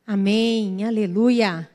Amém, aleluia.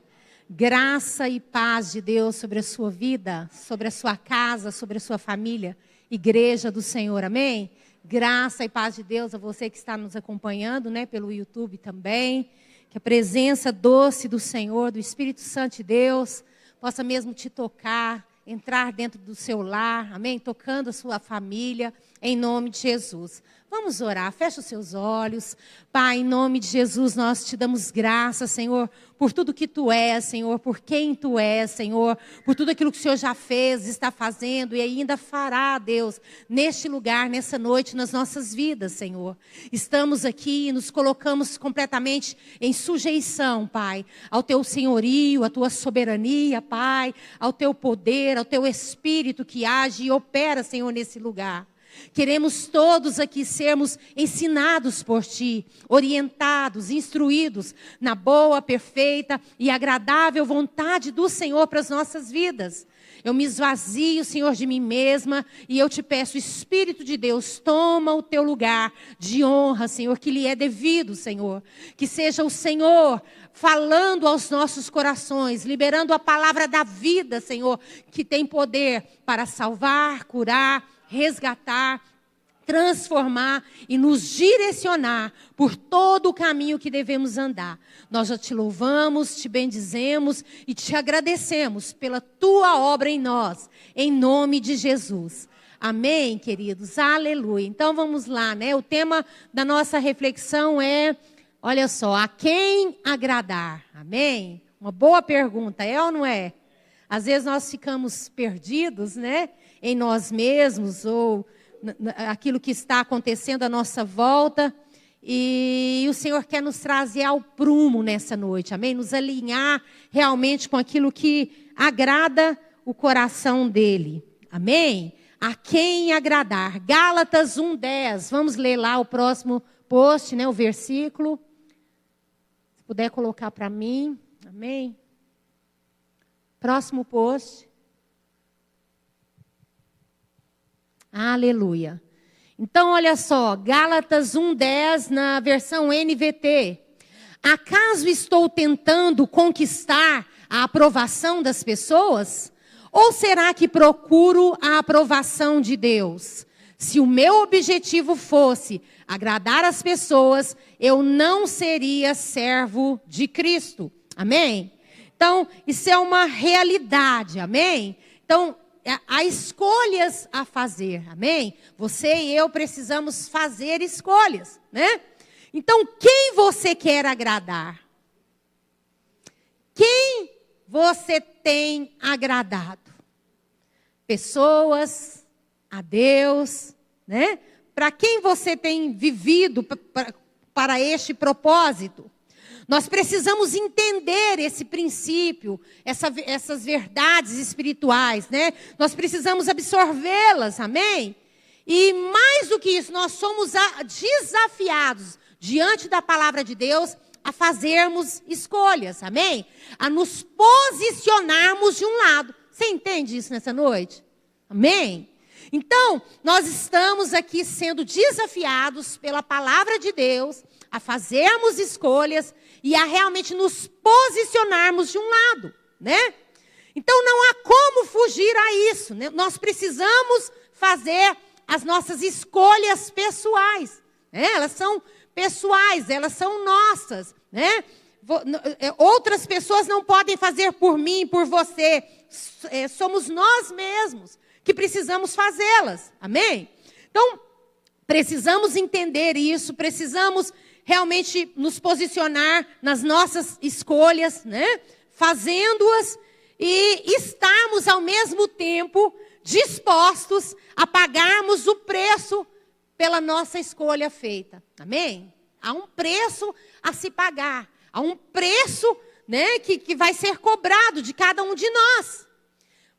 Graça e paz de Deus sobre a sua vida, sobre a sua casa, sobre a sua família, igreja do Senhor, amém? Graça e paz de Deus a você que está nos acompanhando, né, pelo YouTube também. Que a presença doce do Senhor, do Espírito Santo de Deus, possa mesmo te tocar, entrar dentro do seu lar, amém? Tocando a sua família, em nome de Jesus. Vamos orar, fecha os seus olhos. Pai, em nome de Jesus, nós te damos graças, Senhor, por tudo que Tu és, Senhor, por quem Tu és, Senhor, por tudo aquilo que o Senhor já fez, está fazendo e ainda fará, Deus, neste lugar, nessa noite, nas nossas vidas, Senhor. Estamos aqui e nos colocamos completamente em sujeição, Pai, ao Teu senhorio, à Tua soberania, Pai, ao Teu poder, ao Teu Espírito que age e opera, Senhor, nesse lugar. Queremos todos aqui sermos ensinados por Ti, orientados, instruídos na boa, perfeita e agradável vontade do Senhor para as nossas vidas. Eu me esvazio, Senhor, de mim mesma e eu te peço, Espírito de Deus, toma o Teu lugar de honra, Senhor, que lhe é devido, Senhor. Que seja o Senhor falando aos nossos corações, liberando a palavra da vida, Senhor, que tem poder para salvar, curar, resgatar, transformar e nos direcionar por todo o caminho que devemos andar. Nós já te louvamos, te bendizemos e te agradecemos pela tua obra em nós, em nome de Jesus. Amém, queridos? Aleluia. Então vamos lá, né? O tema da nossa reflexão é, olha só, a quem agradar? Amém? Uma boa pergunta, é ou não é? Às vezes nós ficamos perdidos, né? Em nós mesmos ou aquilo que está acontecendo à nossa volta. E o Senhor quer nos trazer ao prumo nessa noite, amém? Nos alinhar realmente com aquilo que agrada o coração dele, amém? A quem agradar. Gálatas 1:10, vamos ler lá o próximo post, né? O versículo. Se puder colocar para mim, amém? Próximo post. Aleluia. Então, olha só, Gálatas 1:10 na versão NVT. Acaso estou tentando conquistar a aprovação das pessoas? Ou será que procuro a aprovação de Deus? Se o meu objetivo fosse agradar as pessoas, eu não seria servo de Cristo. Amém? Então, isso é uma realidade, amém? Então, há escolhas a fazer, amém? Você e eu precisamos fazer escolhas, né? Então, quem você quer agradar? Quem você tem agradado? Pessoas, a Deus, né? Para quem você tem vivido para este propósito? Nós precisamos entender esse princípio, essas verdades espirituais, né? Nós precisamos absorvê-las, amém? E mais do que isso, nós somos desafiados, diante da palavra de Deus, a fazermos escolhas, amém? A nos posicionarmos de um lado. Você entende isso nessa noite? Amém? Então, nós estamos aqui sendo desafiados pela palavra de Deus a fazermos escolhas e a realmente nos posicionarmos de um lado, né? Então não há como fugir a isso, né? Nós precisamos fazer as nossas escolhas pessoais, né? Elas são pessoais, elas são nossas, né? Outras pessoas não podem fazer por mim, por você. Somos nós mesmos que precisamos fazê-las, amém? Então, precisamos entender isso, precisamos realmente nos posicionar nas nossas escolhas, né? Fazendo-as e estarmos ao mesmo tempo dispostos a pagarmos o preço pela nossa escolha feita, amém? Há um preço a se pagar, há um preço, né, que vai ser cobrado de cada um de nós.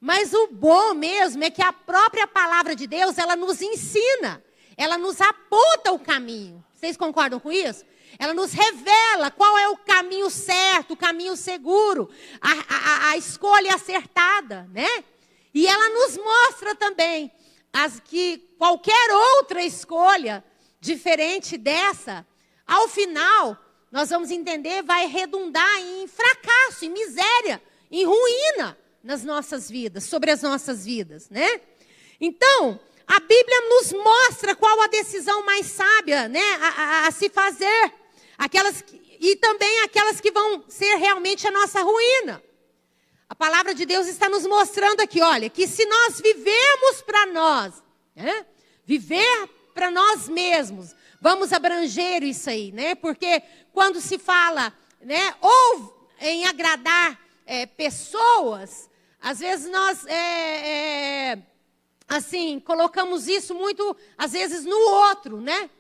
Mas o bom mesmo é que a própria palavra de Deus, ela nos ensina, ela nos aponta o caminho. Vocês concordam com isso? Ela nos revela qual é o caminho certo, o caminho seguro, a escolha acertada, né? E ela nos mostra também que qualquer outra escolha diferente dessa, ao final, nós vamos entender, vai redundar em fracasso, em miséria, em ruína nas nossas vidas, sobre as nossas vidas, né? Então, a Bíblia nos mostra qual a decisão mais sábia, né, a se fazer, e também aquelas que vão ser realmente a nossa ruína. A palavra de Deus está nos mostrando aqui, olha, que se nós vivermos para nós, né, viver para nós mesmos, vamos abranger isso aí, né? Porque quando se fala, né, ou em agradar pessoas, às vezes nós assim, colocamos isso muito, às vezes, no outro, né?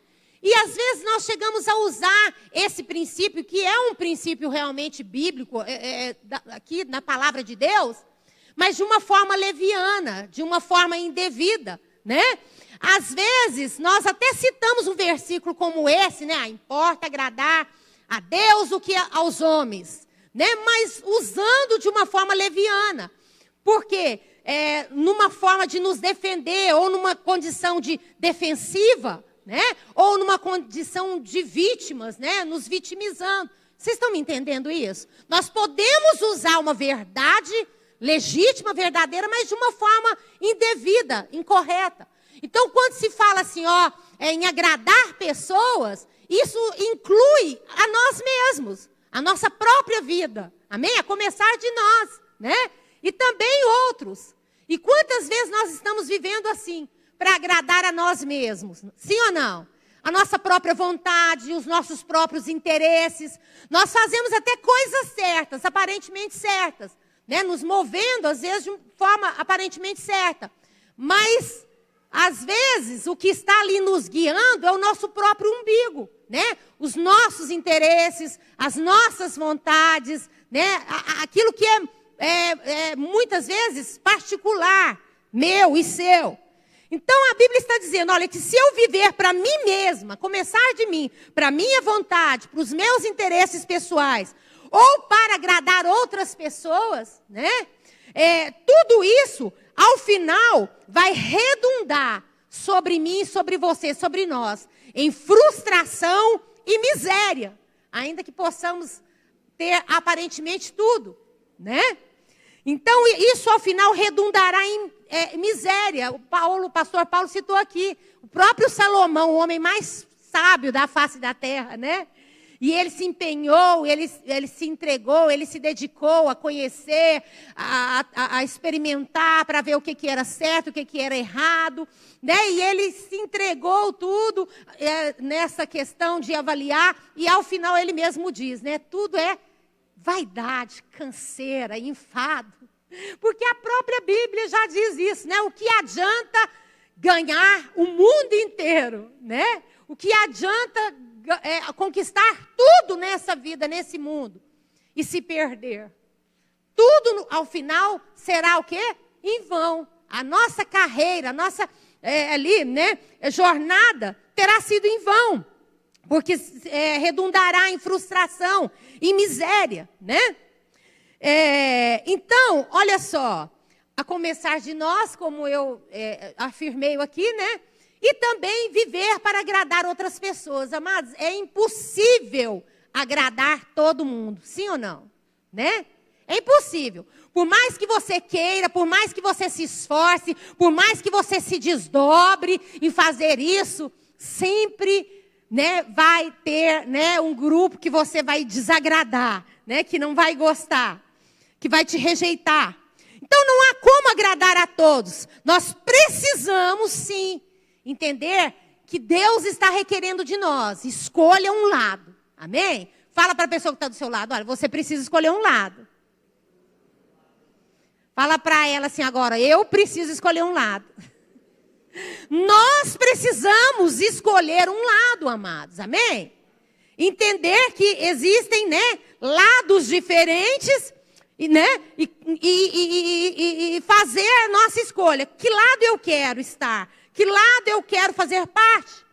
E às vezes nós chegamos a usar esse princípio, que é um princípio realmente bíblico, aqui na palavra de Deus, mas de uma forma leviana, de uma forma indevida, né? Às vezes, nós até citamos um versículo como esse, né? Importa agradar a Deus do que aos homens, né? Mas usando de uma forma leviana. Por quê? Numa forma de nos defender, ou numa condição de defensiva, né? Ou numa condição de vítimas, né? Nos vitimizando. Vocês estão me entendendo isso? Nós podemos usar uma verdade legítima, verdadeira, mas de uma forma indevida, incorreta. Então, quando se fala assim, ó, em agradar pessoas, isso inclui a nós mesmos, a nossa própria vida. Amém? A começar de nós, né? E também outros. E quantas vezes nós estamos vivendo assim, para agradar a nós mesmos? Sim ou não? A nossa própria vontade, os nossos próprios interesses. Nós fazemos até coisas certas, aparentemente certas, né? Nos movendo, às vezes, de forma aparentemente certa. Mas, às vezes, o que está ali nos guiando é o nosso próprio umbigo, né? Os nossos interesses, as nossas vontades, né? Aquilo que é muitas vezes particular, meu e seu. Então a Bíblia está dizendo, olha, que se eu viver para mim mesma, começar de mim, para minha vontade, para os meus interesses pessoais, ou para agradar outras pessoas, né? Tudo isso, ao final, vai redundar sobre mim, sobre você, sobre nós, em frustração e miséria, ainda que possamos ter aparentemente tudo, né? Então, isso ao final redundará em miséria. O pastor Paulo citou aqui, o próprio Salomão, o homem mais sábio da face da terra, né? E ele se empenhou, ele se entregou, ele se dedicou a conhecer, a experimentar para ver o que era certo, o que era errado, né? E ele se entregou tudo nessa questão de avaliar, e ao final ele mesmo diz, né? Tudo é vaidade, canseira, enfado. Porque a própria Bíblia já diz isso, né? O que adianta ganhar o mundo inteiro, né? O que adianta conquistar tudo nessa vida, nesse mundo, e se perder? Tudo, ao final, será o quê? Em vão. A nossa carreira, a nossa jornada terá sido em vão. Porque redundará em frustração, em miséria, né? Então, olha só, a começar de nós, como eu afirmei aqui, né? E também viver para agradar outras pessoas. Amados, é impossível agradar todo mundo, sim ou não? Né? É impossível. Por mais que você queira, por mais que você se esforce, por mais que você se desdobre em fazer isso, sempre, né, vai ter, né, um grupo que você vai desagradar, né, que não vai gostar, que vai te rejeitar. Então não há como agradar a todos. Nós precisamos sim entender que Deus está requerendo de nós. Escolha um lado. Amém? Fala para a pessoa que está do seu lado, olha, você precisa escolher um lado. Fala para ela assim agora, eu preciso escolher um lado. Nós precisamos escolher um lado, amados, amém? Entender que existem, né, lados diferentes, né, e fazer a nossa escolha. Que lado eu quero estar? Que lado eu quero fazer parte?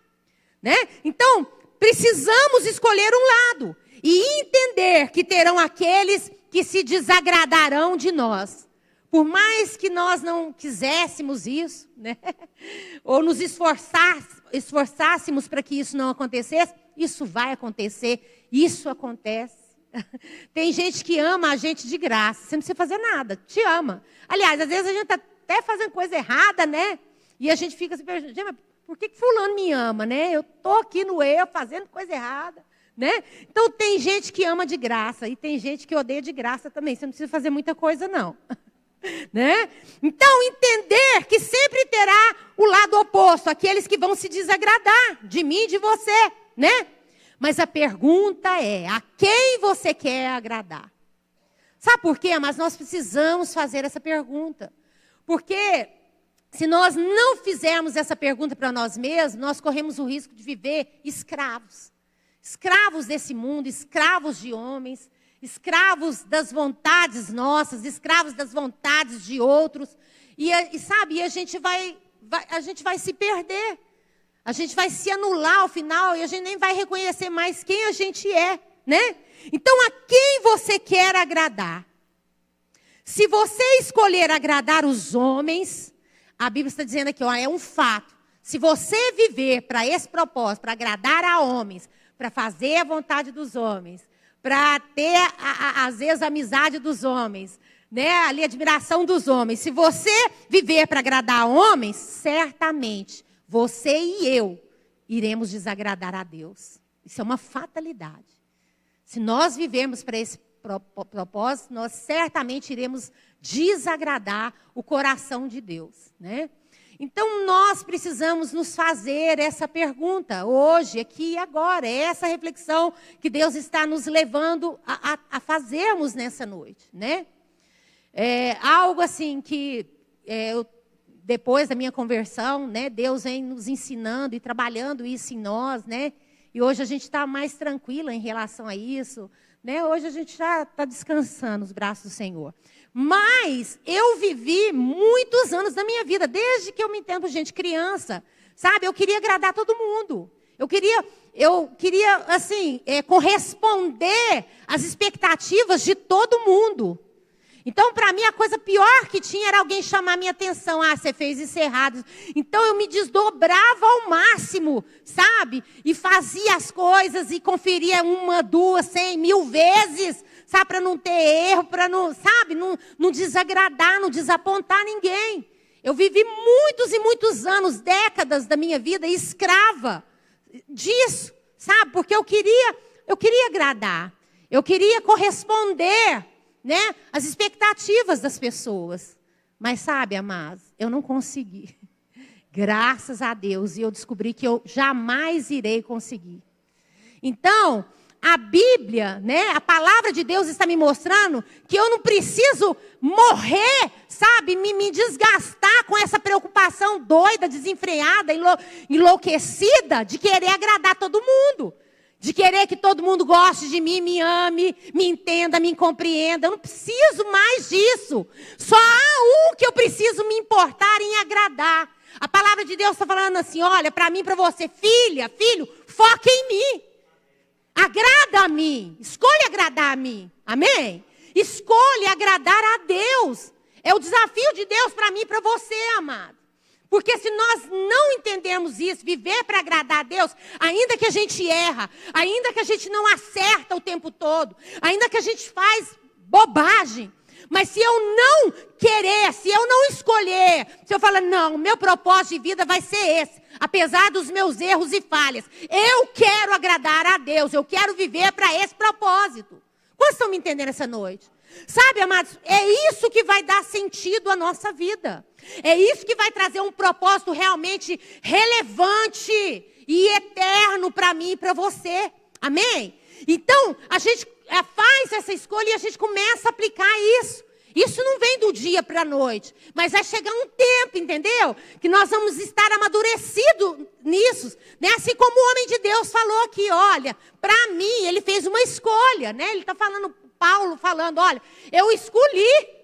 Né? Então, precisamos escolher um lado e entender que terão aqueles que se desagradarão de nós. Por mais que nós não quiséssemos isso, né? Ou nos esforçássemos para que isso não acontecesse, isso vai acontecer, isso acontece. Tem gente que ama a gente de graça, você não precisa fazer nada, te ama. Aliás, às vezes a gente está até fazendo coisa errada, né? E a gente fica se perguntando, gente, mas por que fulano me ama, né? Eu estou aqui no eu, fazendo coisa errada, né? Então tem gente que ama de graça e tem gente que odeia de graça também. Você não precisa fazer muita coisa, não. Né? Então, entender que sempre terá o lado oposto, aqueles que vão se desagradar de mim e de você, né? Mas a pergunta é, a quem você quer agradar? Sabe por quê? Mas nós precisamos fazer essa pergunta. Porque se nós não fizermos essa pergunta para nós mesmos, nós corremos o risco de viver escravos. Escravos desse mundo, escravos de homens, escravos das vontades nossas, escravos das vontades de outros. E sabe, a gente vai se perder. A gente vai se anular ao final e a gente nem vai reconhecer mais quem a gente é, né? Então, a quem você quer agradar? Se você escolher agradar os homens, a Bíblia está dizendo aqui, ó, é um fato. Se você viver para esse propósito, para agradar a homens, para fazer a vontade dos homens, para ter, às vezes, a amizade dos homens, né? Ali, a admiração dos homens. Se você viver para agradar a homens, certamente você e eu iremos desagradar a Deus. Isso é uma fatalidade. Se nós vivermos para esse propósito, nós certamente iremos desagradar o coração de Deus, né? Então, nós precisamos nos fazer essa pergunta, hoje, aqui e agora. É essa reflexão que Deus está nos levando a fazermos nessa noite, né? É algo assim que depois da minha conversão, né, Deus vem nos ensinando e trabalhando isso em nós, né? E hoje a gente está mais tranquila em relação a isso, né? Hoje a gente já está descansando nos braços do Senhor. Mas eu vivi muitos anos da minha vida, desde que eu me entendo, gente, criança, sabe? Eu queria agradar todo mundo. Eu queria assim, corresponder às expectativas de todo mundo. Então, para mim, a coisa pior que tinha era alguém chamar a minha atenção. Ah, você fez isso errado. Então, eu me desdobrava ao máximo, sabe? E fazia as coisas e conferia 1, 2, 100, 1000 vezes, sabe? Para não ter erro, para não, sabe? Não desagradar, não desapontar ninguém. Eu vivi muitos e muitos anos, décadas da minha vida escrava disso, sabe? Porque eu queria agradar. Eu queria corresponder, né, as expectativas das pessoas. Mas sabe, amados, eu não consegui. Graças a Deus. E eu descobri que eu jamais irei conseguir. Então, a Bíblia, né, a palavra de Deus está me mostrando que eu não preciso morrer, sabe, me desgastar com essa preocupação doida, desenfreada, enlouquecida de querer agradar todo mundo. De querer que todo mundo goste de mim, me ame, me entenda, me compreenda. Eu não preciso mais disso. Só há um que eu preciso me importar em agradar. A palavra de Deus está falando assim, olha, para mim, para você, filha, filho, foca em mim. Agrada a mim. Escolha agradar a mim. Amém? Escolha agradar a Deus. É o desafio de Deus para mim e para você, amado. Porque se nós não entendermos isso, viver para agradar a Deus, ainda que a gente erra, ainda que a gente não acerta o tempo todo, ainda que a gente faz bobagem, mas se eu não querer, se eu não escolher, se eu falar, não, meu propósito de vida vai ser esse, apesar dos meus erros e falhas, eu quero agradar a Deus, eu quero viver para esse propósito. Quantos estão me entendendo essa noite? Sabe, amados, é isso que vai dar sentido à nossa vida. É isso que vai trazer um propósito realmente relevante e eterno para mim e para você. Amém? Então, a gente faz essa escolha e a gente começa a aplicar isso. Isso não vem do dia para a noite, mas vai chegar um tempo, entendeu? Que nós vamos estar amadurecidos nisso, né? Assim como o homem de Deus falou aqui, olha, para mim, ele fez uma escolha, né? Ele está falando, Paulo falando, olha, eu escolhi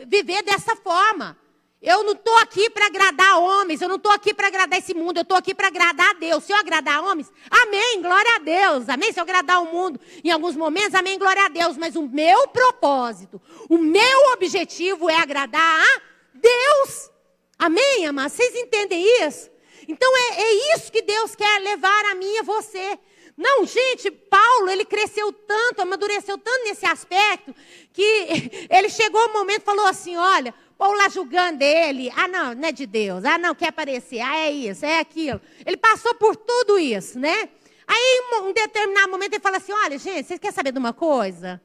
viver dessa forma. Eu não estou aqui para agradar homens, eu não estou aqui para agradar esse mundo, eu estou aqui para agradar a Deus. Se eu agradar homens, amém, glória a Deus. Amém, se eu agradar o mundo em alguns momentos, amém, glória a Deus. Mas o meu propósito, o meu objetivo é agradar a Deus. Amém, amados? Vocês entendem isso? Então é isso que Deus quer levar a mim e a você. Não, gente, Paulo, ele cresceu tanto, amadureceu tanto nesse aspecto, que ele chegou um momento e falou assim, olha, Paulo lá julgando ele, não é de Deus, não, quer aparecer, é isso, é aquilo. Ele passou por tudo isso, né? Aí, em um determinado momento, ele fala assim, olha, gente, vocês querem saber de uma coisa?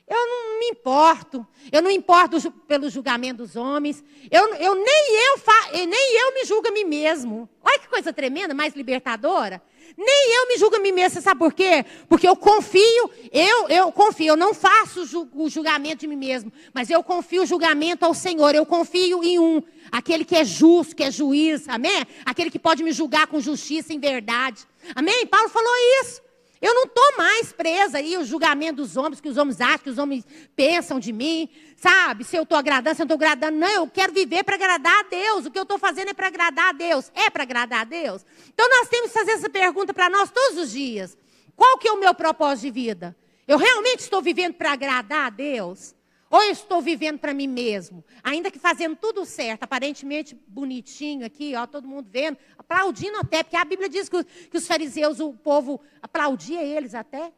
Eu não me importo, eu não importo pelo julgamento dos homens, nem eu me julgo a mim mesmo. Olha que coisa tremenda, mais libertadora. Nem eu me julgo a mim mesmo, você sabe por quê? Porque eu confio, eu não faço o julgamento de mim mesmo, mas eu confio o julgamento ao Senhor, eu confio em aquele que é justo, que é juiz, amém? Aquele que pode me julgar com justiça e verdade, amém? Paulo falou isso. Eu não estou mais presa aí ao julgamento dos homens, que os homens acham, que os homens pensam de mim, sabe? Se eu estou agradando, se eu não estou agradando. Não, eu quero viver para agradar a Deus. O que eu estou fazendo é para agradar a Deus. É para agradar a Deus? Então nós temos que fazer essa pergunta para nós todos os dias. Qual que é o meu propósito de vida? Eu realmente estou vivendo para agradar a Deus? Ou eu estou vivendo para mim mesmo? Ainda que fazendo tudo certo, aparentemente bonitinho aqui, ó, todo mundo vendo, aplaudindo até, porque a Bíblia diz que os fariseus, o povo aplaudia eles até,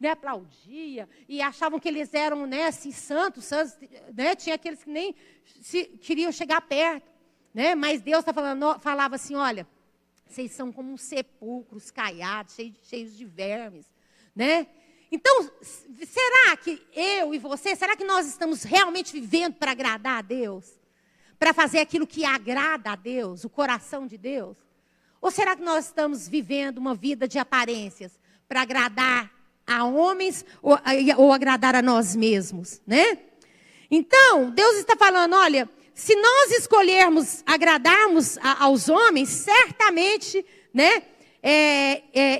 né, aplaudia, e achavam que eles eram, né, assim, santos, né, tinha aqueles que nem queriam chegar perto, né, mas Deus falava assim, olha, vocês são como sepulcros caiados, cheios de vermes, né? Então, será que eu e você, será que nós estamos realmente vivendo para agradar a Deus? Para fazer aquilo que agrada a Deus, o coração de Deus? Ou será que nós estamos vivendo uma vida de aparências para agradar a homens ou agradar a nós mesmos, né? Então, Deus está falando, olha, se nós escolhermos agradarmos aos homens, certamente, né,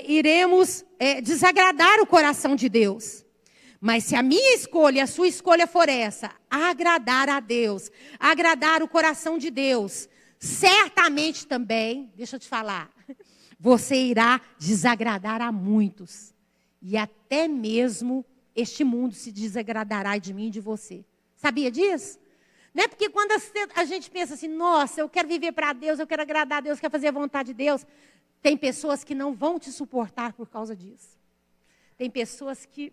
iremos desagradar o coração de Deus. Mas se a minha escolha, a sua escolha for essa, agradar a Deus, agradar o coração de Deus, certamente também, deixa eu te falar, você irá desagradar a muitos. E até mesmo este mundo se desagradará de mim e de você. Sabia disso? Né? Porque quando a gente pensa assim, nossa, eu quero viver para Deus, eu quero agradar a Deus, eu quero fazer a vontade de Deus, tem pessoas que não vão te suportar por causa disso. Tem pessoas que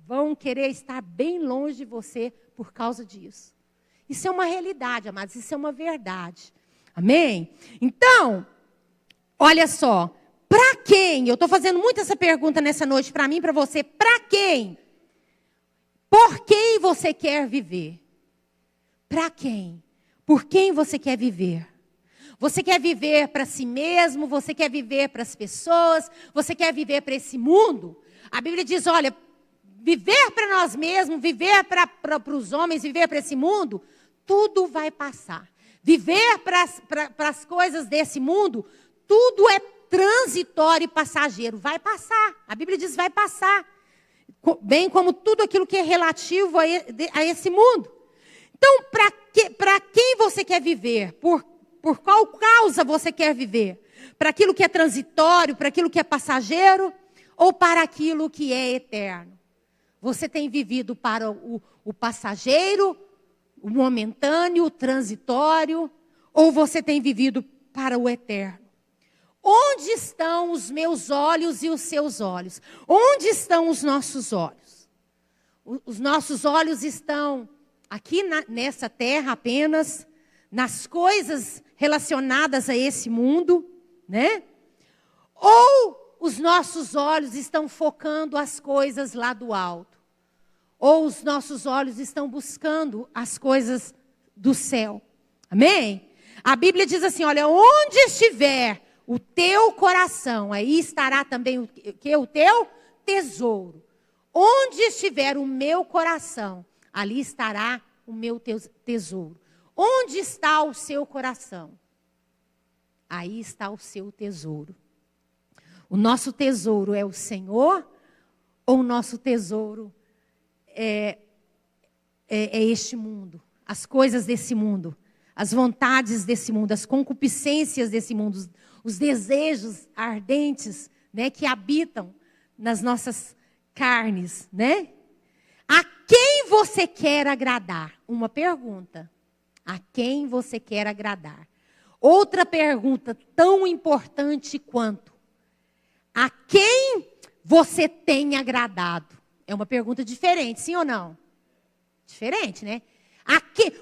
vão querer estar bem longe de você por causa disso. Isso é uma realidade, amados, isso é uma verdade. Amém? Então, olha só, para quem? Eu estou fazendo muito essa pergunta nessa noite para mim e para você. Para quem? Por quem você quer viver? Para quem? Por quem você quer viver? Você quer viver para si mesmo? Você quer viver para as pessoas? Você quer viver para esse mundo? A Bíblia diz, olha, viver para nós mesmos, viver para os homens, viver para esse mundo, tudo vai passar. Viver para as coisas desse mundo, tudo é transitório e passageiro. Vai passar. A Bíblia diz, vai passar. Bem como tudo aquilo que é relativo a esse mundo. Então, para quem você quer viver? Por qual causa você quer viver? Para aquilo que é transitório, para aquilo que é passageiro? Ou para aquilo que é eterno? Você tem vivido para o passageiro, o momentâneo, o transitório? Ou você tem vivido para o eterno? Onde estão os meus olhos e os seus olhos? Onde estão os nossos olhos? Os nossos olhos estão aqui nessa terra apenas, nas coisas relacionadas a esse mundo, né? Ou os nossos olhos estão focando as coisas lá do alto? Ou os nossos olhos estão buscando as coisas do céu? Amém? A Bíblia diz assim, olha, onde estiver o teu coração, aí estará também o teu tesouro. Onde estiver o meu coração, ali estará o meu tesouro. Onde está o seu coração? Aí está o seu tesouro. O nosso tesouro é o Senhor ou o nosso tesouro é este mundo? As coisas desse mundo, as vontades desse mundo, as concupiscências desse mundo, os desejos ardentes, né, que habitam nas nossas carnes, né? A quem você quer agradar? Uma pergunta. A quem você quer agradar? Outra pergunta tão importante quanto: a quem você tem agradado? É uma pergunta diferente, sim ou não? Diferente, né?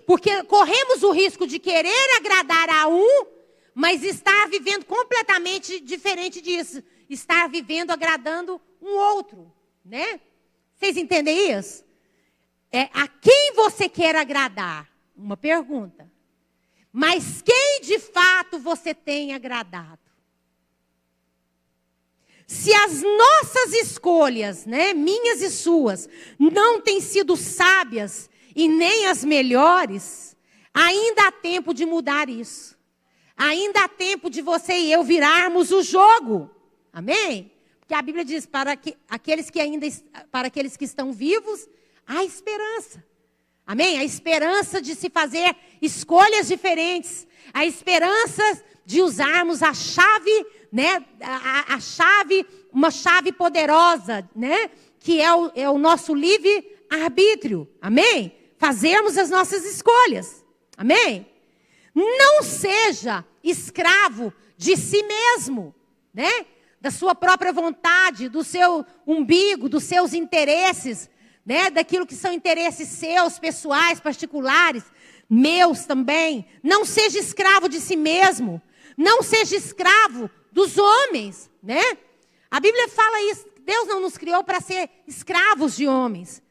Porque corremos o risco de querer agradar a um, mas estar vivendo completamente diferente disso. Estar vivendo agradando um outro, né? Vocês entendem isso? A quem você quer agradar? Uma pergunta. Mas quem de fato você tem agradado? Se as nossas escolhas, né, minhas e suas, não têm sido sábias e nem as melhores, ainda há tempo de mudar isso. Ainda há tempo de você e eu virarmos o jogo. Amém? Porque a Bíblia diz, para aqueles que estão vivos, há esperança. Amém? A esperança de se fazer escolhas diferentes. A esperança de usarmos a chave, né? A chave, uma chave poderosa, né? Que é o nosso livre-arbítrio. Amém? Fazermos as nossas escolhas. Amém? Não seja escravo de si mesmo, né? Da sua própria vontade, do seu umbigo, dos seus interesses, né? Daquilo que são interesses seus, pessoais, particulares, meus também. Não seja escravo de si mesmo. Não seja escravo dos homens, né? A Bíblia fala isso. Deus não nos criou para ser escravos de homens.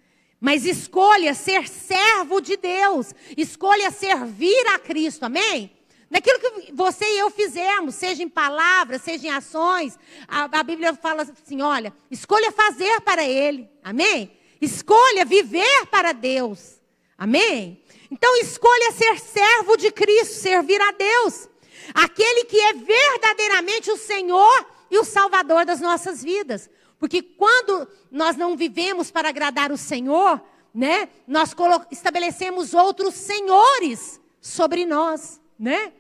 Mas escolha ser servo de Deus. Escolha servir a Cristo, amém? Naquilo que você e eu fizermos, seja em palavras, seja em ações. A Bíblia fala assim, olha, escolha fazer para Ele, amém? Escolha viver para Deus, amém? Então escolha ser servo de Cristo, servir a Deus. Aquele que é verdadeiramente o Senhor e o Salvador das nossas vidas. Porque quando nós não vivemos para agradar o Senhor, né, nós estabelecemos outros senhores sobre nós, né?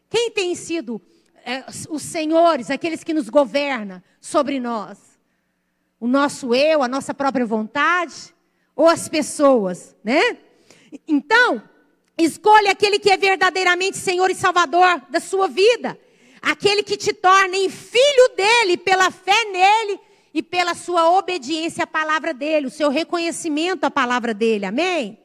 Quem tem sido os senhores, aqueles que nos governam sobre nós? O nosso eu, a nossa própria vontade ou as pessoas, né? Então, escolha aquele que é verdadeiramente Senhor e Salvador da sua vida. Aquele que te torna em filho dele pela fé nele e pela sua obediência à palavra dele, o seu reconhecimento à palavra dele, amém?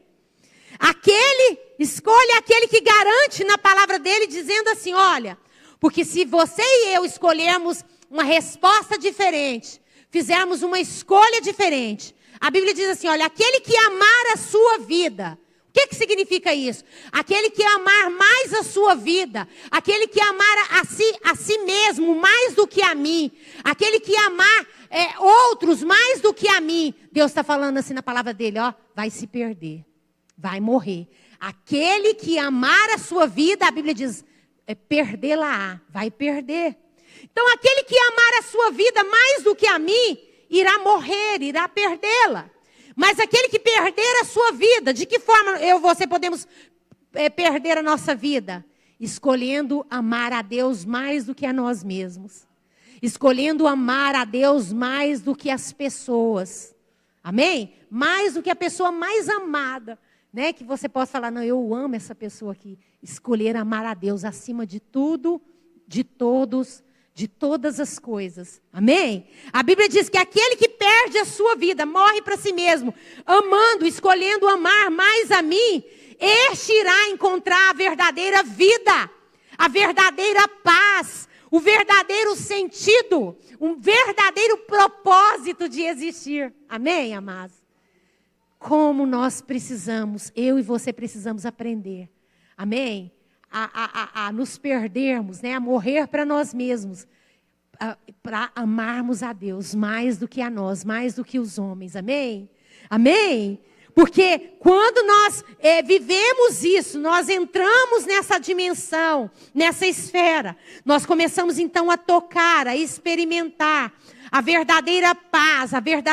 Escolha aquele que garante na palavra dele, dizendo assim, olha, porque se você e eu escolhermos uma resposta diferente, fizermos uma escolha diferente, a Bíblia diz assim, olha, aquele que amar a sua vida, o que significa isso? Aquele que amar mais a sua vida, aquele que amar a si mesmo mais do que a mim, aquele que amar outros mais do que a mim, Deus está falando assim na palavra dele, ó, vai se perder, vai morrer. Aquele que amar a sua vida, a Bíblia diz, perdê-la-á, vai perder. Então aquele que amar a sua vida mais do que a mim, irá morrer, irá perdê-la. Mas aquele que perder a sua vida, de que forma eu e você podemos perder a nossa vida? Escolhendo amar a Deus mais do que a nós mesmos. Escolhendo amar a Deus mais do que as pessoas. Amém? Mais do que a pessoa mais amada. Né? Que você possa falar, não, eu amo essa pessoa aqui. Escolher amar a Deus acima de tudo, de todos, de todas as coisas. Amém? A Bíblia diz que aquele que perde a sua vida, morre para si mesmo, amando, escolhendo amar mais a mim, este irá encontrar a verdadeira vida, a verdadeira paz, o verdadeiro sentido, um verdadeiro propósito de existir. Amém, amados? Como nós precisamos, eu e você precisamos aprender. Amém? A nos perdermos, né? A morrer para nós mesmos, para amarmos a Deus mais do que a nós, mais do que os homens, amém? Amém? Porque quando nós vivemos isso, nós entramos nessa dimensão, nessa esfera, nós começamos então a tocar, a experimentar a verdadeira paz,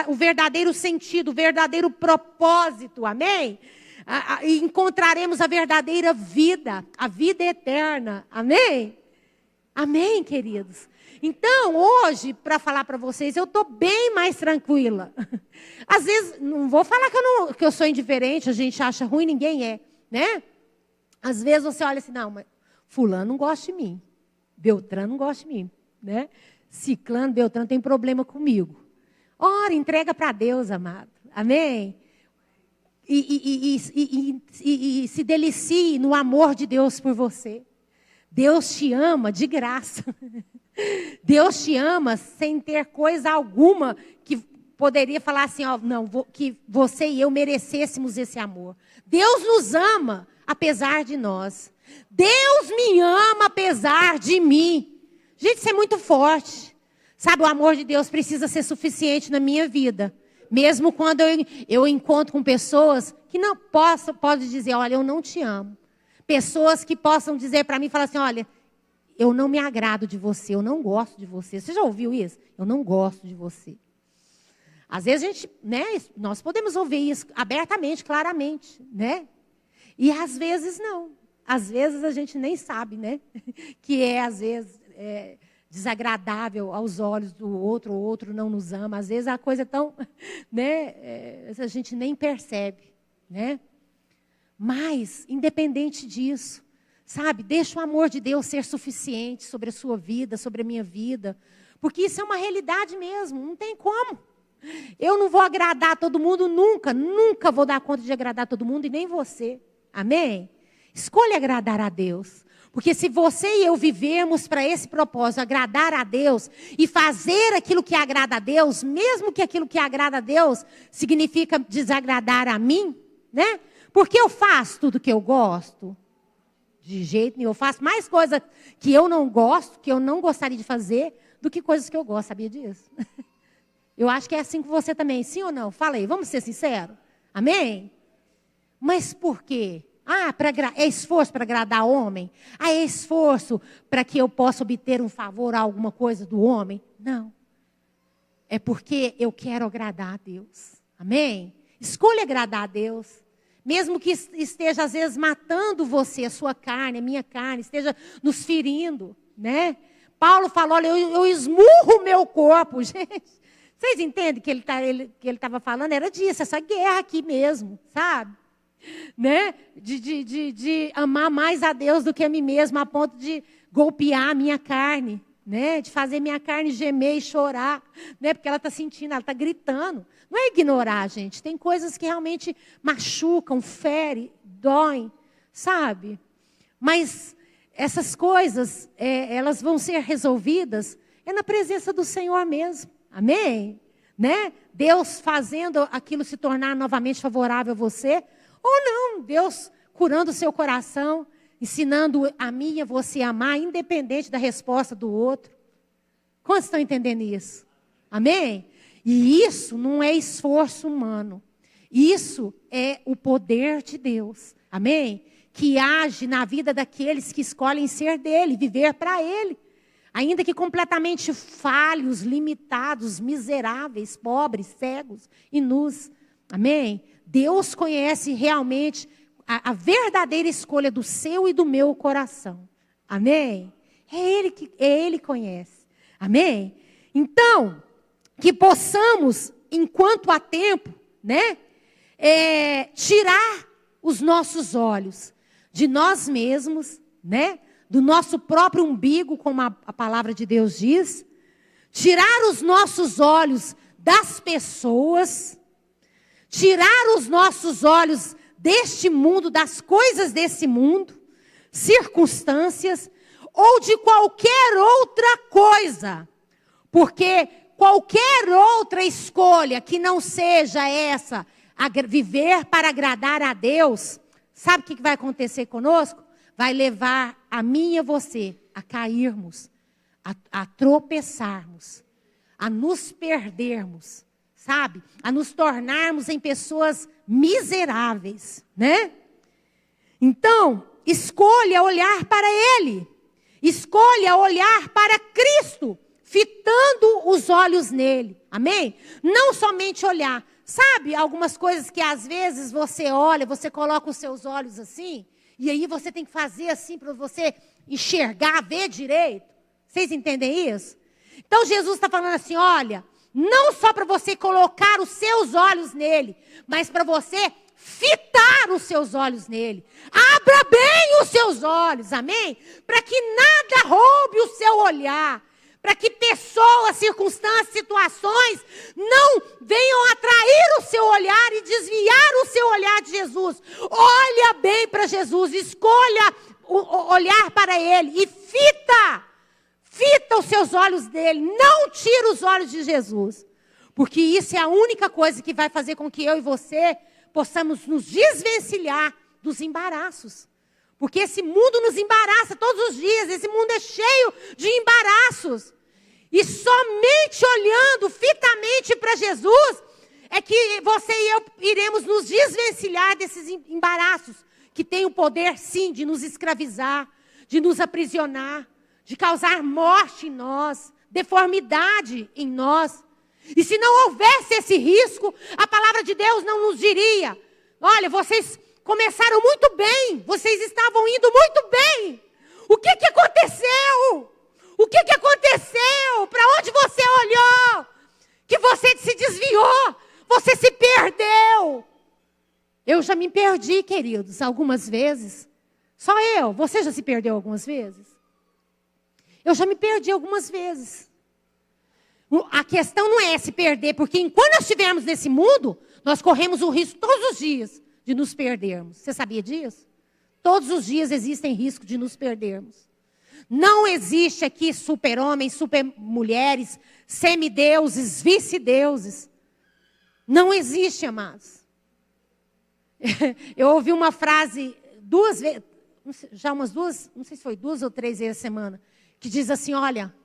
o verdadeiro sentido, o verdadeiro propósito, amém? E encontraremos a verdadeira vida, a vida eterna, amém? Amém, queridos? Então, hoje, para falar para vocês, eu estou bem mais tranquila. Às vezes, não vou falar que eu sou indiferente, a gente acha ruim, ninguém é, né? Às vezes você olha assim, não, mas fulano não gosta de mim, Beltrano não gosta de mim, né? Ciclano, Beltrano tem problema comigo. Ora, entrega para Deus, amado. Amém? E se delicie no amor de Deus por você. Deus te ama de graça. Deus te ama sem ter coisa alguma que poderia falar assim, ó, não, que você e eu merecêssemos esse amor. Deus nos ama apesar de nós. Deus me ama apesar de mim. Gente, isso é muito forte. Sabe, o amor de Deus precisa ser suficiente na minha vida. Mesmo quando eu encontro com pessoas que não podem dizer, olha, eu não te amo. Pessoas que possam dizer para mim, falar assim, olha, eu não me agrado de você, eu não gosto de você. Você já ouviu isso? Eu não gosto de você. Às vezes a gente, né, nós podemos ouvir isso abertamente, claramente, né? E às vezes não. Às vezes a gente nem sabe, né? Que às vezes, desagradável aos olhos do outro, o outro não nos ama. Às vezes a coisa é tão, né, a gente nem percebe, né? Mas, independente disso, sabe, deixa o amor de Deus ser suficiente sobre a sua vida, sobre a minha vida, porque isso é uma realidade mesmo, não tem como. Eu não vou agradar todo mundo nunca, nunca vou dar conta de agradar todo mundo e nem você. Amém? Escolha agradar a Deus. Porque se você e eu vivermos para esse propósito, agradar a Deus e fazer aquilo que agrada a Deus, mesmo que aquilo que agrada a Deus significa desagradar a mim, né? Porque eu faço tudo que eu gosto? De jeito nenhum. Eu faço mais coisas que eu não gosto, que eu não gostaria de fazer, do que coisas que eu gosto. Sabia disso? Eu acho que é assim com você também. Sim ou não? Fala aí, vamos ser sinceros? Amém? Mas por quê? É esforço para agradar o homem? É esforço para que eu possa obter um favor a alguma coisa do homem? Não. É porque eu quero agradar a Deus. Amém? Escolha agradar a Deus. Mesmo que esteja, às vezes, matando você, a sua carne, a minha carne, esteja nos ferindo, né? Paulo falou, olha, eu esmurro o meu corpo, gente. Vocês entendem que ele estava falando? Era disso, essa guerra aqui mesmo, sabe? Né? De amar mais a Deus do que a mim mesmo, a ponto de golpear a minha carne, né? De fazer minha carne gemer e chorar, né? Porque ela está sentindo, ela está gritando. Não é ignorar, gente. Tem coisas que realmente machucam, ferem, doem, sabe? Mas essas coisas, elas vão ser resolvidas na presença do Senhor mesmo. Amém? Né? Deus fazendo aquilo se tornar novamente favorável a você. Ou não, Deus curando o seu coração, ensinando a mim e a você a amar, independente da resposta do outro. Quantos estão entendendo isso? Amém? E isso não é esforço humano. Isso é o poder de Deus. Amém? Que age na vida daqueles que escolhem ser dele, viver para ele. Ainda que completamente falhos, limitados, miseráveis, pobres, cegos e nus. Amém? Deus conhece realmente a verdadeira escolha do seu e do meu coração. Amém? Ele que conhece. Amém? Então, que possamos, enquanto há tempo, né, tirar os nossos olhos de nós mesmos, né, do nosso próprio umbigo, como a palavra de Deus diz, tirar os nossos olhos das pessoas, tirar os nossos olhos deste mundo, das coisas desse mundo, circunstâncias, ou de qualquer outra coisa, porque qualquer outra escolha que não seja essa, viver para agradar a Deus, sabe o que vai acontecer conosco? Vai levar a mim e a você a cairmos, a tropeçarmos, a nos perdermos, sabe? A nos tornarmos em pessoas miseráveis, né? Então, escolha olhar para Ele. Escolha olhar para Cristo, fitando os olhos nele. Amém? Não somente olhar. Sabe, algumas coisas que às vezes você olha, você coloca os seus olhos assim, e aí você tem que fazer assim para você enxergar, ver direito. Vocês entendem isso? Então Jesus está falando assim, olha, não só para você colocar os seus olhos nele, mas para você fitar os seus olhos nele. Abra bem os seus olhos, amém? Para que nada roube o seu olhar. Para que pessoas, circunstâncias, situações não venham atrair o seu olhar e desviar o seu olhar de Jesus. Olha bem para Jesus, escolha olhar para Ele e fita os seus olhos dele. Não tira os olhos de Jesus. Porque isso é a única coisa que vai fazer com que eu e você possamos nos desvencilhar dos embaraços. Porque esse mundo nos embaraça todos os dias. Esse mundo é cheio de embaraços. E somente olhando fitamente para Jesus é que você e eu iremos nos desvencilhar desses embaraços. Que tem o poder, sim, de nos escravizar, de nos aprisionar, de causar morte em nós, deformidade em nós. E se não houvesse esse risco, a palavra de Deus não nos diria: olha, vocês começaram muito bem, vocês estavam indo muito bem. O que aconteceu? O que aconteceu? Para onde você olhou? Que você se desviou, você se perdeu. Eu já me perdi, queridos, algumas vezes. Só eu. Você já se perdeu algumas vezes? Eu já me perdi algumas vezes. A questão não é se perder, porque enquanto nós estivermos nesse mundo, nós corremos o risco todos os dias de nos perdermos. Você sabia disso? Todos os dias existem risco de nos perdermos. Não existe aqui super-homens, super-mulheres, semideuses, vice-deuses. Não existe, amados. Eu ouvi uma frase duas vezes, já umas duas, não sei se foi 2 ou 3 vezes a semana, que diz assim: olha,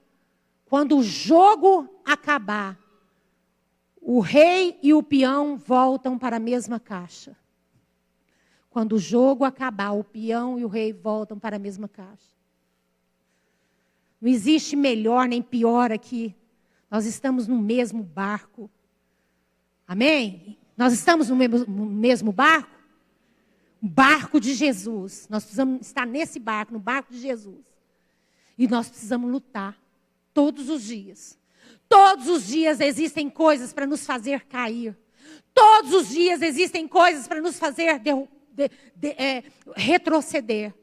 quando o jogo acabar, o rei e o peão voltam para a mesma caixa. Quando o jogo acabar, o peão e o rei voltam para a mesma caixa. Não existe melhor nem pior aqui. Nós estamos no mesmo barco. Amém? Nós estamos no mesmo barco? O barco de Jesus. Nós precisamos estar nesse barco, no barco de Jesus. E nós precisamos lutar todos os dias. Todos os dias existem coisas para nos fazer cair. Todos os dias existem coisas para nos fazer retroceder.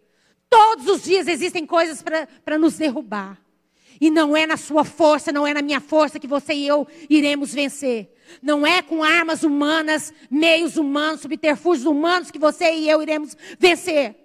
Todos os dias existem coisas para nos derrubar. E não é na sua força, não é na minha força que você e eu iremos vencer. Não é com armas humanas, meios humanos, subterfúgios humanos que você e eu iremos vencer.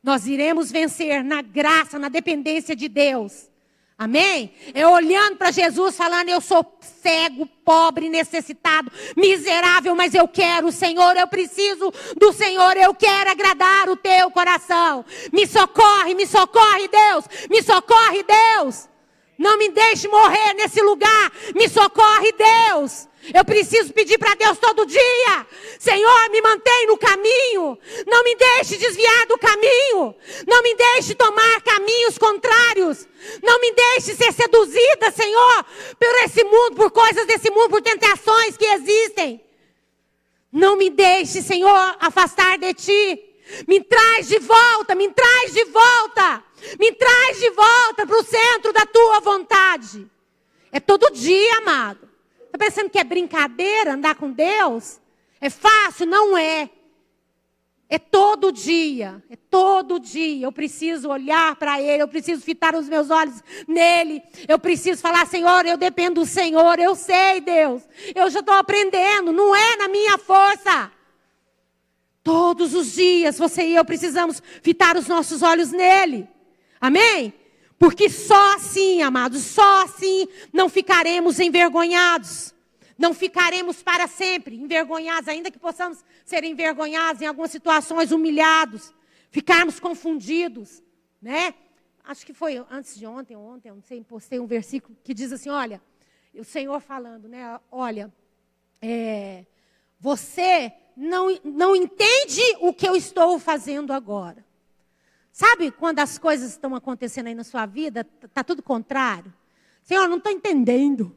Nós iremos vencer na graça, na dependência de Deus. Amém? É olhando para Jesus falando: eu sou cego, pobre, necessitado, miserável, mas eu quero o Senhor, eu preciso do Senhor, eu quero agradar o teu coração. Me socorre, Deus, me socorre, Deus. Não me deixe morrer nesse lugar, me socorre, Deus. Eu preciso pedir para Deus todo dia: Senhor, me mantém no caminho. Não me deixe desviar do caminho. Não me deixe tomar caminhos contrários. Não me deixe ser seduzida, Senhor, por esse mundo, por coisas desse mundo, por tentações que existem. Não me deixe, Senhor, afastar de Ti. Me traz de volta, me traz de volta. Me traz de volta para o centro da Tua vontade. É todo dia, amado. Está pensando que é brincadeira andar com Deus? É fácil? Não é. É todo dia. É todo dia. Eu preciso olhar para Ele. Eu preciso fitar os meus olhos nele. Eu preciso falar: Senhor, eu dependo do Senhor. Eu sei, Deus. Eu já estou aprendendo. Não é na minha força. Todos os dias você e eu precisamos fitar os nossos olhos nele. Amém? Porque só assim, amados, só assim não ficaremos envergonhados. Não ficaremos para sempre envergonhados, ainda que possamos ser envergonhados em algumas situações, humilhados, ficarmos confundidos, né? Acho que foi antes de ontem, não sei, postei um versículo que diz assim: olha, o Senhor falando, né? Olha, você não entende o que eu estou fazendo agora. Sabe quando as coisas estão acontecendo aí na sua vida, está tudo contrário? Senhor, não estou entendendo.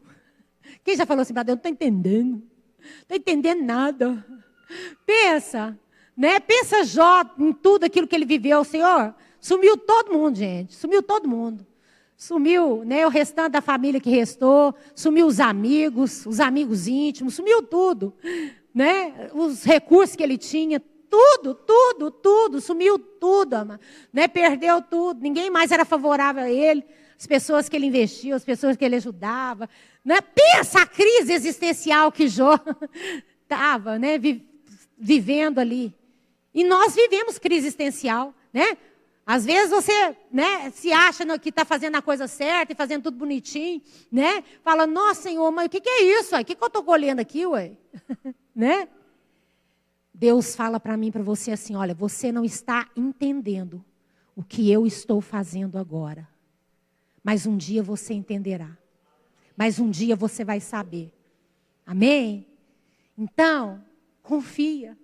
Quem já falou assim para Deus? Não estou entendendo. Não estou entendendo nada. Pensa, né? Pensa Jó em tudo aquilo que ele viveu. Senhor, sumiu todo mundo, gente. Sumiu todo mundo. Sumiu, né, o restante da família que restou. Sumiu os amigos íntimos. Sumiu tudo. né? Os recursos que ele tinha, tudo, sumiu tudo, né? Perdeu tudo, ninguém mais era favorável a ele, as pessoas que ele investiu, as pessoas que ele ajudava, né? Pensa a crise existencial que Jó estava, né? Vivendo ali. E nós vivemos crise existencial, né? Às vezes você, né, se acha que está fazendo a coisa certa e fazendo tudo bonitinho, né? Fala, nossa, Senhor, mas o que é isso? O que eu estou colhendo aqui, ué? Né? Deus fala para mim, para você assim, olha, você não está entendendo o que eu estou fazendo agora. Mas um dia você entenderá. Mas um dia você vai saber. Amém? Então, confia.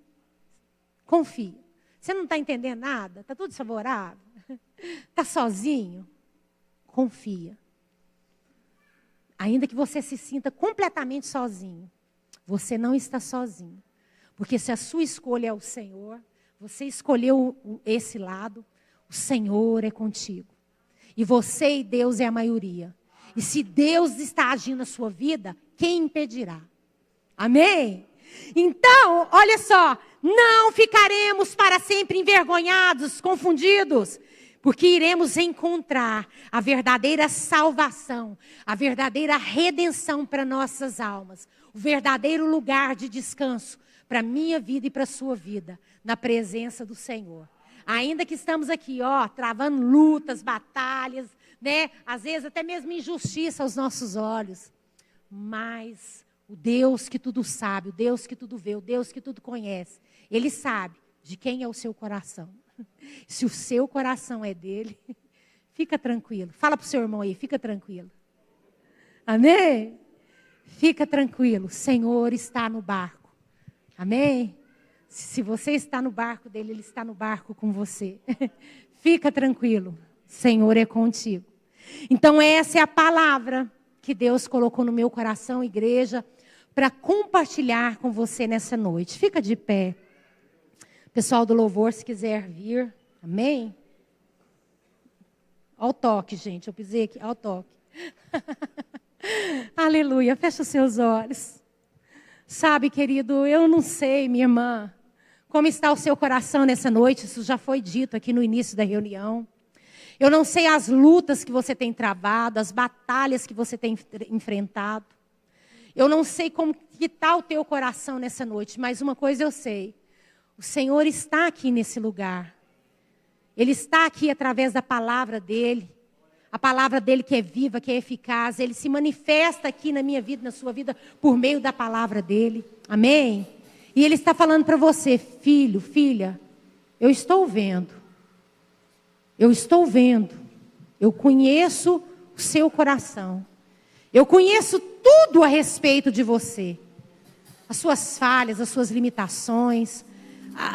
Confia. Você não está entendendo nada? Está tudo desfavorável? Está sozinho? Confia. Ainda que você se sinta completamente sozinho, você não está sozinho. Porque se a sua escolha é o Senhor, você escolheu esse lado, o Senhor é contigo. E você e Deus é a maioria. E se Deus está agindo na sua vida, quem impedirá? Amém? Então, olha só, não ficaremos para sempre envergonhados, confundidos, porque iremos encontrar a verdadeira salvação, a verdadeira redenção para nossas almas, o verdadeiro lugar de descanso para a minha vida e para a sua vida, na presença do Senhor. Ainda que estamos aqui, travando lutas, batalhas, né? Às vezes até mesmo injustiça aos nossos olhos, mas o Deus que tudo sabe, o Deus que tudo vê, o Deus que tudo conhece, Ele sabe de quem é o seu coração. Se o seu coração é dele, fica tranquilo. Fala para o seu irmão aí, fica tranquilo. Amém? Fica tranquilo, o Senhor está no barco. Amém? Se você está no barco dele, Ele está no barco com você. Fica tranquilo, o Senhor é contigo. Então essa é a palavra que Deus colocou no meu coração, igreja, para compartilhar com você nessa noite. Fica de pé. Pessoal do louvor, se quiser vir. Amém? Olha o toque, gente. Eu pisei aqui. Olha o toque. Aleluia. Fecha os seus olhos. Sabe, querido, eu não sei, minha irmã, como está o seu coração nessa noite. Isso já foi dito aqui no início da reunião. Eu não sei as lutas que você tem travado, as batalhas que você tem enfrentado. Eu não sei como que está o teu coração nessa noite, mas uma coisa eu sei. O Senhor está aqui nesse lugar. Ele está aqui através da palavra dEle. A palavra dEle que é viva, que é eficaz. Ele se manifesta aqui na minha vida, na sua vida, por meio da palavra dEle. Amém? E Ele está falando para você, filho, filha, eu estou vendo. Eu estou vendo. Eu conheço o seu coração. Eu conheço tudo a respeito de você. As suas falhas, as suas limitações,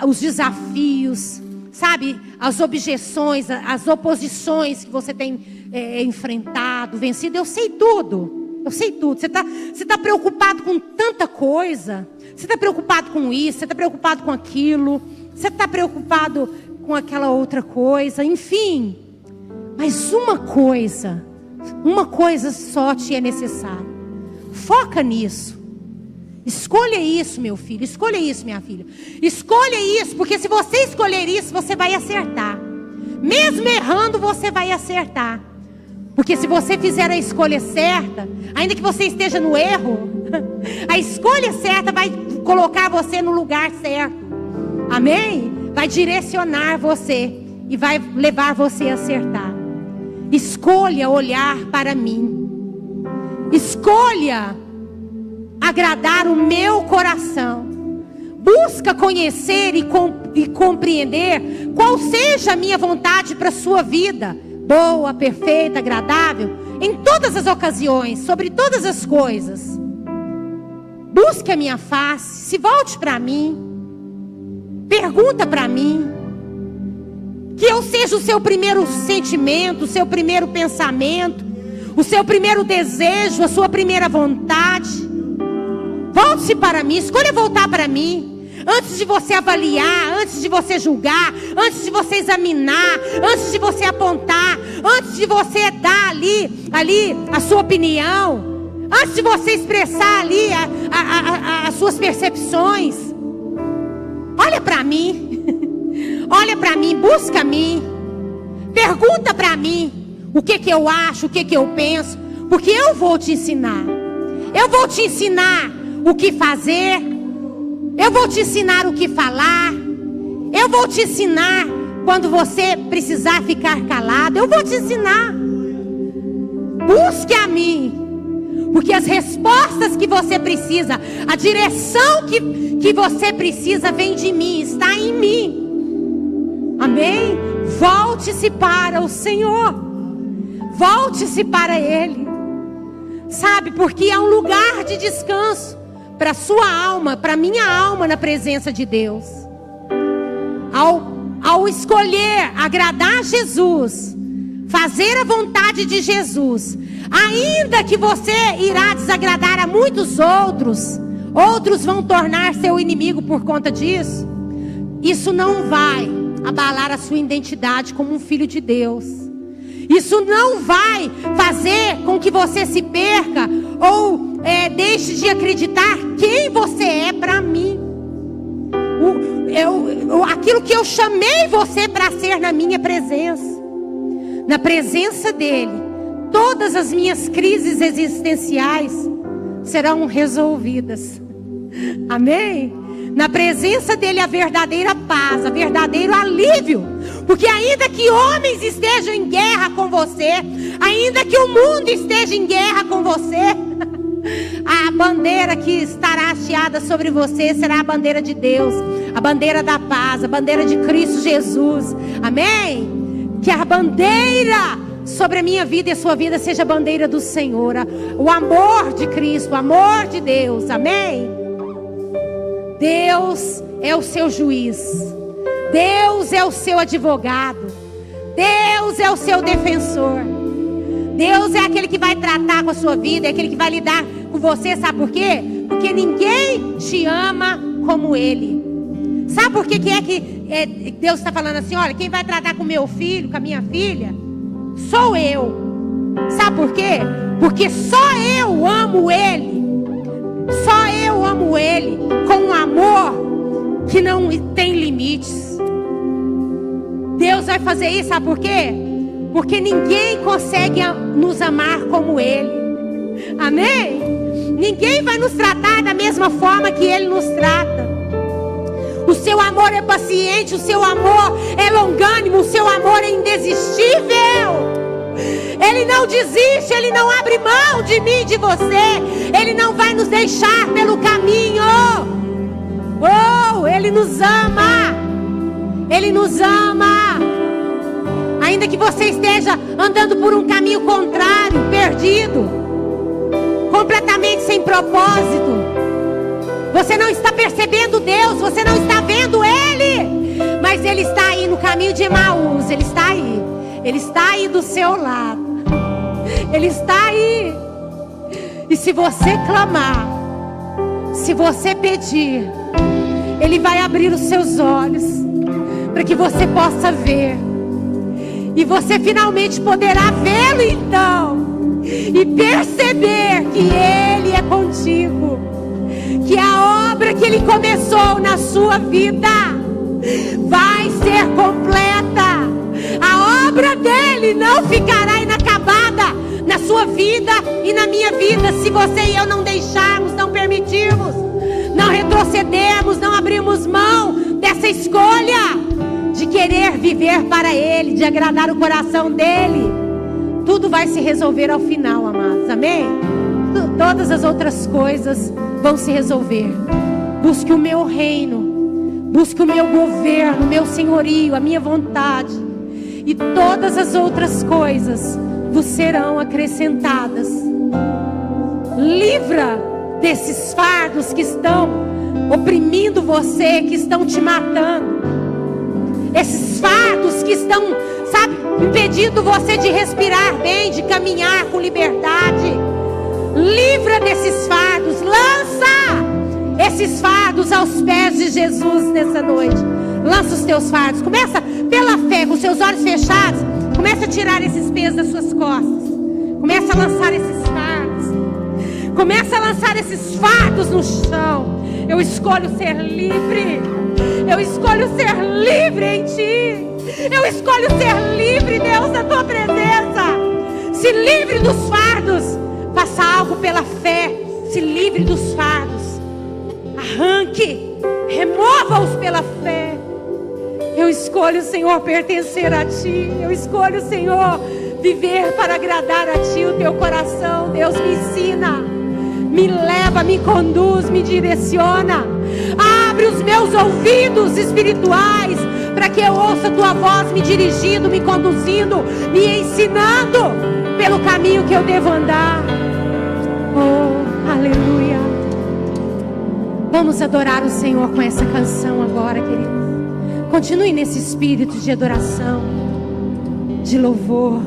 os desafios, sabe? As objeções, as oposições que você tem enfrentado, vencido. Eu sei tudo. Eu sei tudo. Você tá preocupado com tanta coisa. Você está preocupado com isso, você está preocupado com aquilo. Você está preocupado com aquela outra coisa. Enfim. Mas uma coisa só te é necessária. Foca nisso. Escolha isso, meu filho. Escolha isso, minha filha. Escolha isso, porque se você escolher isso, você vai acertar. Mesmo errando, você vai acertar. Porque se você fizer a escolha certa, ainda que você esteja no erro, a escolha certa vai colocar você no lugar certo. Amém? Vai direcionar você e vai levar você a acertar. Escolha olhar para mim. Escolha agradar o meu coração. Busca conhecer e compreender qual seja a minha vontade para a sua vida. Boa, perfeita, agradável. Em todas as ocasiões, sobre todas as coisas. Busque a minha face. Se volte para mim. Pergunta para mim. Que eu seja o seu primeiro sentimento, o seu primeiro pensamento, o seu primeiro desejo, a sua primeira vontade. Volte-se para mim, escolha voltar para mim. Antes de você avaliar, antes de você julgar, antes de você examinar, antes de você apontar, antes de você dar ali a sua opinião. Antes de você expressar ali as suas percepções, olha para mim. Olha para mim, busca mim. Pergunta para mim o que eu acho, o que eu penso, porque eu vou te ensinar. Eu vou te ensinar o que fazer. Eu vou te ensinar o que falar. Eu vou te ensinar quando você precisar ficar calado. Eu vou te ensinar. Busque a mim. Porque as respostas que você precisa, a direção que você precisa vem de mim, está em mim. Amém? Volte-se para o Senhor. Volte-se para Ele. Sabe, porque é um lugar de descanso para a sua alma, para a minha alma na presença de Deus. Ao escolher agradar a Jesus, fazer a vontade de Jesus, ainda que você irá desagradar a muitos outros, outros vão tornar seu inimigo por conta disso, isso não vai abalar a sua identidade como um filho de Deus. Isso não vai fazer com que você se perca ou deixe de acreditar quem você é para mim. Aquilo que eu chamei você para ser na minha presença. Na presença dele, todas as minhas crises existenciais serão resolvidas. Amém? Na presença dele, a verdadeira paz, o verdadeiro alívio. Porque ainda que homens estejam em guerra com você, ainda que o mundo esteja em guerra com você, a bandeira que estará hasteada sobre você será a bandeira de Deus, a bandeira da paz, a bandeira de Cristo Jesus. Amém? Que a bandeira sobre a minha vida e a sua vida seja a bandeira do Senhor, o amor de Cristo, o amor de Deus. Amém? Deus é o seu juiz, Deus é o seu advogado, Deus é o seu defensor. Deus é aquele que vai tratar com a sua vida, é aquele que vai lidar com você. Sabe por quê? Porque ninguém te ama como Ele. Sabe por que Deus está falando assim? Olha, quem vai tratar com meu filho, com a minha filha, sou eu. Sabe por quê? Porque só eu amo Ele. Só eu amo Ele com um amor que não tem limites. Deus vai fazer isso, sabe por quê? Porque ninguém consegue nos amar como Ele. Amém? Ninguém vai nos tratar da mesma forma que Ele nos trata. O seu amor é paciente, o seu amor é longânimo, o seu amor é indesistível. Ele não desiste, Ele não abre mão de mim, de você. Ele não vai nos deixar pelo caminho. Oh, Ele nos ama. Ele nos ama. Ainda que você esteja andando por um caminho contrário, perdido, completamente sem propósito, você não está percebendo Deus, você não está vendo Ele, mas Ele está aí no caminho de Emaús. Ele está aí, Ele está aí do seu lado, Ele está aí. E se você clamar, se você pedir, Ele vai abrir os seus olhos para que você possa ver. E você finalmente poderá vê-lo então, e perceber que Ele é contigo, que a obra que Ele começou na sua vida vai ser completa. A obra dEle não ficará inacabada na sua vida e na minha vida, se você e eu não deixarmos, não permitirmos, não retrocedermos, não abrirmos mão dessa escolha de querer viver para Ele, de agradar o coração dEle. Tudo vai se resolver ao final, amados. Amém? Todas as outras coisas vão se resolver. Busque o meu reino, busque o meu governo, o meu senhorio, a minha vontade, e todas as outras coisas vos serão acrescentadas. Livra desses fardos que estão oprimindo você, que estão te matando. Esses fardos que estão, sabe, impedindo você de respirar bem, de caminhar com liberdade. Livra desses fardos. Lança esses fardos aos pés de Jesus nessa noite. Lança os teus fardos. Começa pela fé, com seus olhos fechados. Começa a tirar esses pesos das suas costas. Começa a lançar esses fardos. Começa a lançar esses fardos no chão. Eu escolho ser livre. Eu escolho ser livre em Ti. Eu escolho ser livre, Deus, na Tua presença. Se livre dos fardos. Faça algo pela fé. Se livre dos fardos. Arranque. Remova-os pela fé. Eu escolho, Senhor, pertencer a Ti. Eu escolho, Senhor, viver para agradar a Ti, o Teu coração. Deus, me ensina, me leva, me conduz, me direciona. Abre os meus ouvidos espirituais para que eu ouça a Tua voz me dirigindo, me conduzindo, me ensinando pelo caminho que eu devo andar. Oh, aleluia. Vamos adorar o Senhor com essa canção agora, queridos. Continue nesse espírito de adoração, de louvor.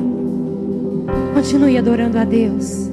Continue adorando a Deus.